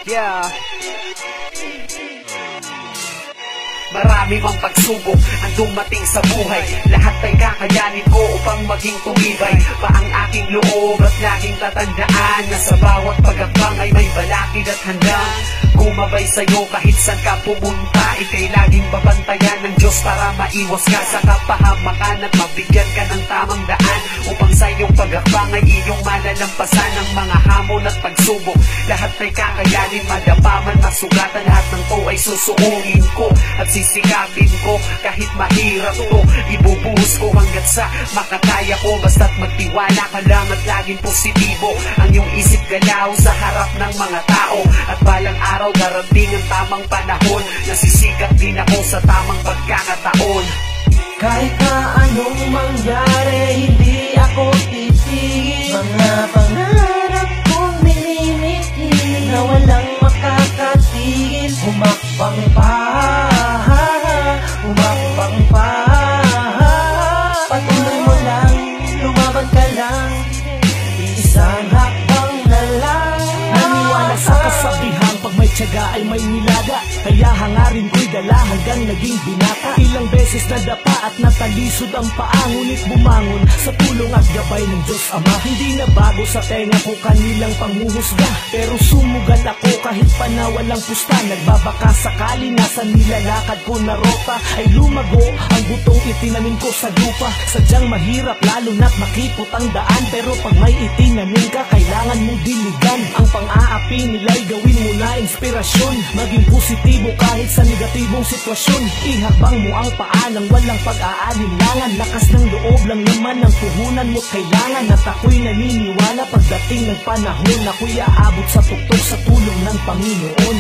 Yeah. Marami mang pagsubok ang dumating sa buhay. Lahat ay kakayanin ko upang maging tumibay pa ang aking loob. At laging tatandaan na sa bawat pagakbang ay may balakid at handang gumabay sa'yo kahit saan ka pumunta. Ika'y laging babantayan ng Diyos para maiwas ka sa kapahamakan at mabigyan ka ng tamang daan upang sa iyong pagakbang ay iyong malalampasan ang mga hamon at pagsubok. Lahat ay kakayanin, madapa man masugatan. Lahat ng to ay susuungin ko at sisikapin ko kahit mahirap to. Ibubuhos ko hanggat sa makakaya ko. Basta't magtiwala ka lang at laging positibo ang iyong isip galaw sa harap ng mga tao. At balang araw darating ang tamang panahon na sisikap din ako sa tamang pagkakataon. Kahit na anong mangyari, hindi ako titigil. Mga pangarap kong minimitin na walang makakatigil. Humakbang pa, humakbang pa. Patuloy mo lang, lumaban ka lang. Isang hakbang na lang. Naniwala sa kasabihan, pag may tiyaga ay may nilaga. Kaya hangarin ko'y dala hanggang naging binata. Ilang beses nadapa at natalisod ang paa, ngunit bumangon sa tulong at gabay ng Diyos Ama. Hindi na bago sa tenga ko kanilang panghuhusga, pero sumugal ako kahit pa na walang pusta. Nagbabaka sakali nasa nilalakad ko na ropa ay lumago ang butong itinanim ko sa lupa. Sadyang mahirap lalo na't makipot ang daan, pero pag may itinanim ka kailangan mong diligan. Ang pang-aapi nila'y gawin mo na inspirasyon, maging positibo kahit sa negatibong sitwasyon. Ihakbang mo ang paa ng walang pag-aalinlangan. Lakas ng loob lang naman ang puhunan mo kailangan. At ako'y naniniwala pagdating ng panahon ako'y aabot sa tuktok sa tulong ng Panginoon.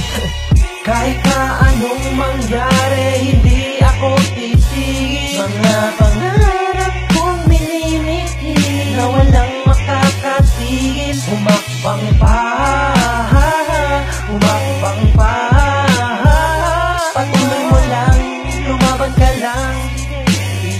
Kahit na anong mangyari, hindi ako titigil. Mga pangarap kong minimitin na walang makakatigil. Humakbang pa, humakbang pa. Patuloy mo lang, lumaban ka lang.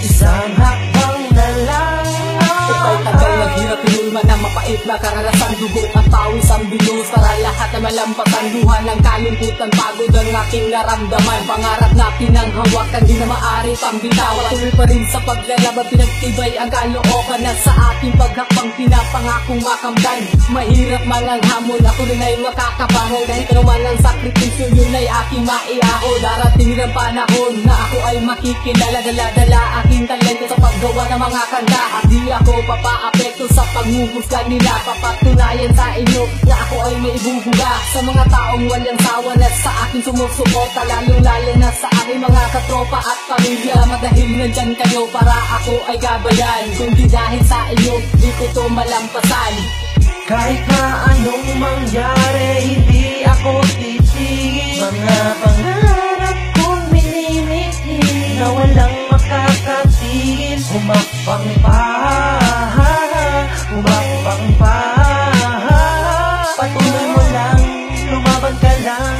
Isang hakbang na lang. Ika'y tagal naghirap, pinulma ng mapait na karanasan. Dugo at pawis ang binuhos para lahat ay malampasan. Luha ng kalungkutan, pagod ang aking naramdaman. Pangarap na pinanghawakan, di na maaari pang bitaw. Tuloy pa rin sa paglalaban, pinagtibay ang kalookan. At sa aking paghakbang, pinapangakong makamtan. Mahirap man ang hamon, ako rin ay makakabangon. Kahit naman ang sakripisyo, yun ay aking maiaho. Darating ng panahon na ako ay makikilala. Dala-dala aking talento sa paggawa ng mga kanta. At di ako papaapekto sa paghuhusga nila. Papatunayan sa inyo na ako ay may ibubuga sa mga taong walang sawa na sa akin sumusuporta. Lalo-lalo na sa aking mga katropa at pamilya. Madahil nandyan kayo para ako ay gabayan. Kundi dahil sa inyo, di ko to malampasan. Kahit na anong mangyari, hindi ako titigil. Mga pangarap kong minimitin na walang makakatigil. Humakbang pa, humakbang pa. Patuloy mo lang, lumaban ka lang.